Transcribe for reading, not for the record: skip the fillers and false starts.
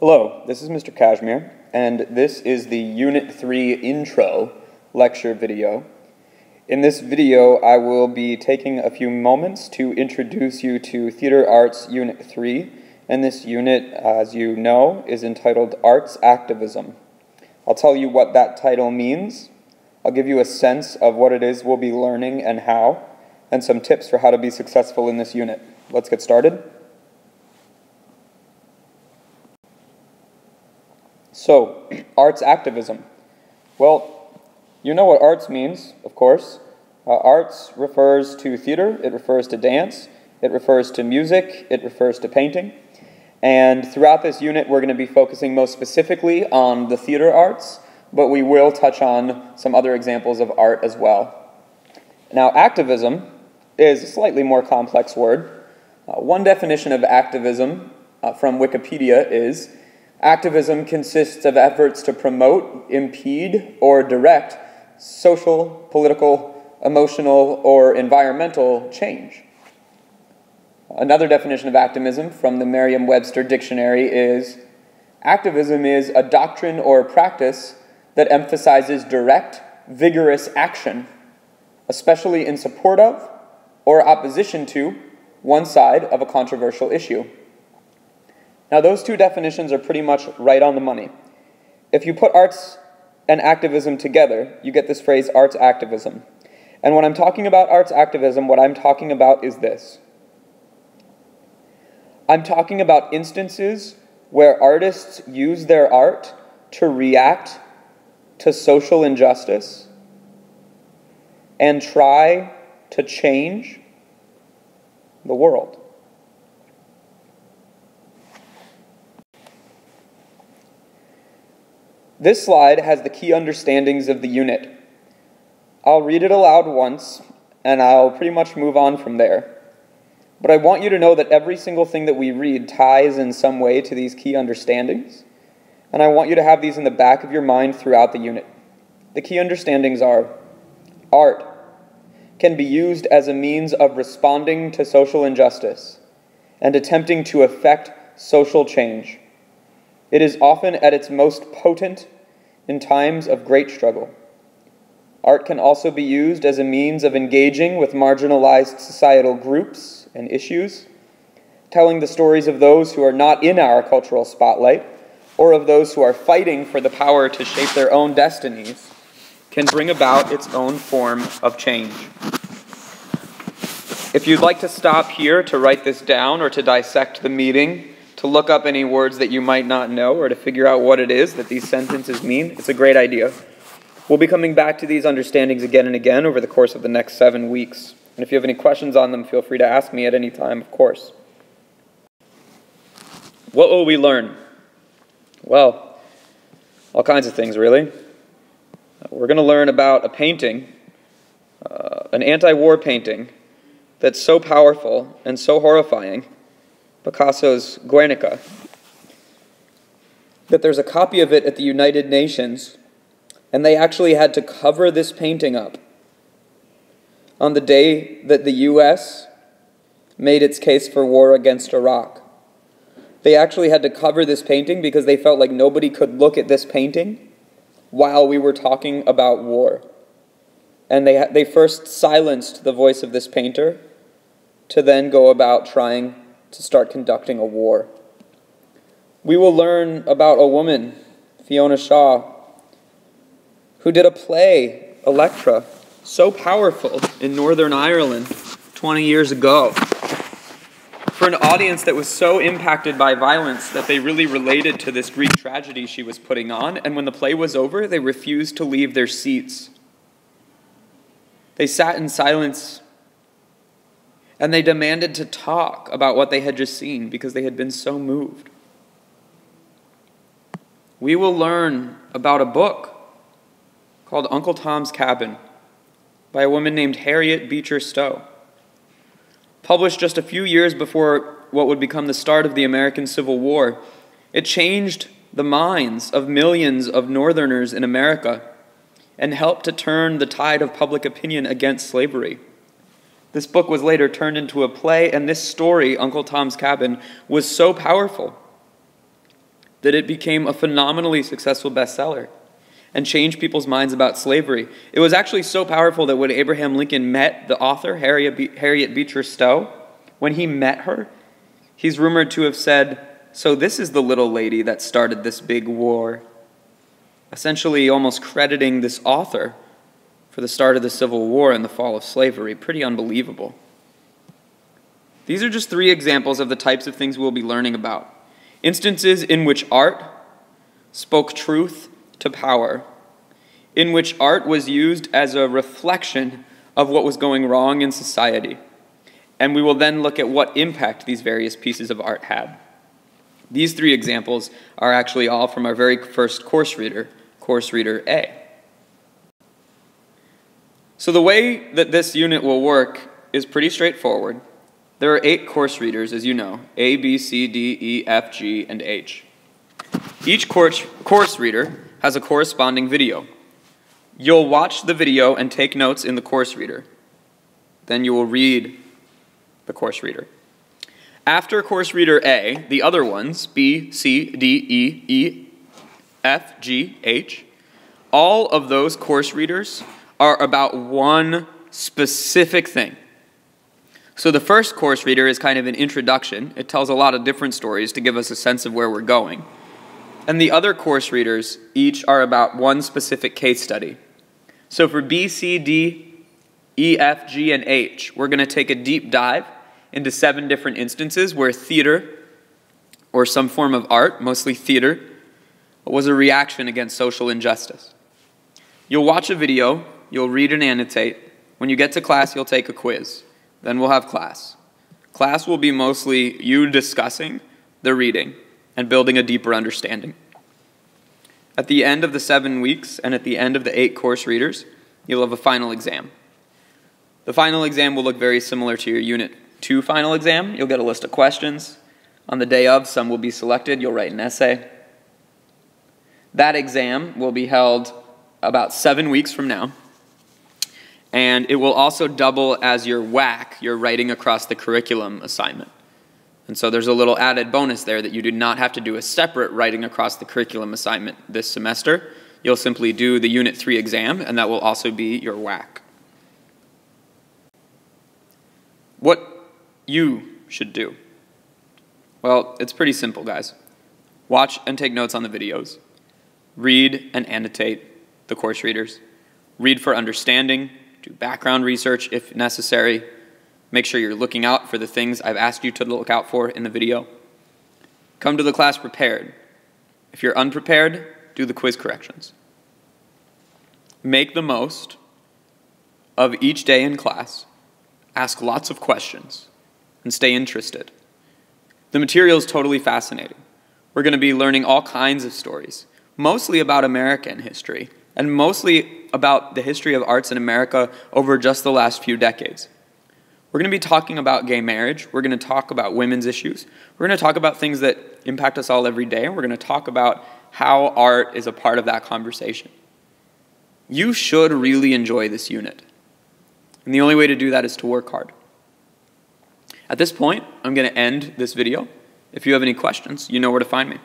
Hello, this is Mr. Kashmir, and this is the Unit 3 intro lecture video. In this video, I will be taking a few moments to introduce you to Theater Arts Unit 3, and this unit, as you know, is entitled Arts Activism. I'll tell you what that title means. I'll give you a sense of what it is we'll be learning and how, and some tips for how to be successful in this unit. Let's get started. So, arts activism. Well, you know what arts means, of course. Arts refers to theater, it refers to dance, it refers to music, it refers to painting. And throughout this unit, we're going to be focusing most specifically on the theater arts, but we will touch on some other examples of art as well. Now, activism is a slightly more complex word. One definition of activism from Wikipedia is: activism consists of efforts to promote, impede, or direct social, political, emotional, or environmental change. Another definition of activism from the Merriam-Webster dictionary is: activism is a doctrine or practice that emphasizes direct, vigorous action, especially in support of or opposition to one side of a controversial issue. Now, those two definitions are pretty much right on the money. If you put arts and activism together, you get this phrase, arts activism. And when I'm talking about arts activism, what I'm talking about is this. I'm talking about instances where artists use their art to react to social injustice and try to change the world. This slide has the key understandings of the unit. I'll read it aloud once, and I'll pretty much move on from there. But I want you to know that every single thing that we read ties in some way to these key understandings, and I want you to have these in the back of your mind throughout the unit. The key understandings are: art can be used as a means of responding to social injustice and attempting to effect social change. It is often at its most potent in times of great struggle. Art can also be used as a means of engaging with marginalized societal groups and issues, telling the stories of those who are not in our cultural spotlight, or of those who are fighting for the power to shape their own destinies, can bring about its own form of change. If you'd like to stop here to write this down or to dissect the meeting, to look up any words that you might not know, or to figure out what it is that these sentences mean, it's a great idea. We'll be coming back to these understandings again and again over the course of the next 7 weeks. And if you have any questions on them, feel free to ask me at any time, of course. What will we learn? Well, all kinds of things, really. We're going to learn about a painting, an anti-war painting, that's so powerful and so horrifying, Picasso's Guernica, that there's a copy of it at the United Nations, and they actually had to cover this painting up on the day that the U.S. made its case for war against Iraq. They actually had to cover this painting because they felt like nobody could look at this painting while we were talking about war. And they first silenced the voice of this painter to then go about trying to start conducting a war. We will learn about a woman, Fiona Shaw, who did a play, Electra, so powerful in Northern Ireland 20 years ago, for an audience that was so impacted by violence that they really related to this Greek tragedy she was putting on, and when the play was over, they refused to leave their seats. They sat in silence, and they demanded to talk about what they had just seen because they had been so moved. We will learn about a book called Uncle Tom's Cabin by a woman named Harriet Beecher Stowe, published just a few years before what would become the start of the American Civil War. It changed the minds of millions of Northerners in America and helped to turn the tide of public opinion against slavery. This book was later turned into a play, and this story, Uncle Tom's Cabin, was so powerful that it became a phenomenally successful bestseller and changed people's minds about slavery. It was actually so powerful that when Abraham Lincoln met the author, Harriet Beecher Stowe, when he met her, he's rumored to have said, "So this is the little lady that started this big war," essentially almost crediting this author for the start of the Civil War and the fall of slavery. Pretty unbelievable. These are just 3 examples of the types of things we'll be learning about. Instances in which art spoke truth to power, in which art was used as a reflection of what was going wrong in society. And we will then look at what impact these various pieces of art had. These 3 examples are actually all from our very first course reader A. So the way that this unit will work is pretty straightforward. There are 8 course readers, as you know, A, B, C, D, E, F, G, and H. Each course reader has a corresponding video. You'll watch the video and take notes in the course reader. Then you will read the course reader. After course reader A, the other ones, B, C, D, E, E, F, G, H, all of those course readers are about one specific thing. So the first course reader is kind of an introduction. It tells a lot of different stories to give us a sense of where we're going. And the other course readers each are about one specific case study. So for B, C, D, E, F, G, and H, we're going to take a deep dive into 7 different instances where theater, or some form of art, mostly theater, was a reaction against social injustice. You'll watch a video, you'll read and annotate. When you get to class, you'll take a quiz. Then we'll have class. Class will be mostly you discussing the reading and building a deeper understanding. At the end of the 7 weeks and at the end of the 8 course readers, you'll have a final exam. The final exam will look very similar to your Unit 2 final exam. You'll get a list of questions. On the day of, some will be selected. You'll write an essay. That exam will be held about 7 weeks from now. And it will also double as your WAC, your Writing Across the Curriculum assignment. And so there's a little added bonus there that you do not have to do a separate Writing Across the Curriculum assignment this semester. You'll simply do the Unit 3 exam, and that will also be your WAC. What you should do? Well, it's pretty simple, guys. Watch and take notes on the videos. Read and annotate the course readers. Read for understanding. Do background research if necessary. Make sure you're looking out for the things I've asked you to look out for in the video. Come to the class prepared. If you're unprepared, do the quiz corrections. Make the most of each day in class. Ask lots of questions and stay interested. The material is totally fascinating. We're going to be learning all kinds of stories, mostly about American history, and mostly about the history of arts in America over just the last few decades. We're going to be talking about gay marriage. We're going to talk about women's issues. We're going to talk about things that impact us all every day, and we're going to talk about how art is a part of that conversation. You should really enjoy this unit. And the only way to do that is to work hard. At this point, I'm going to end this video. If you have any questions, you know where to find me.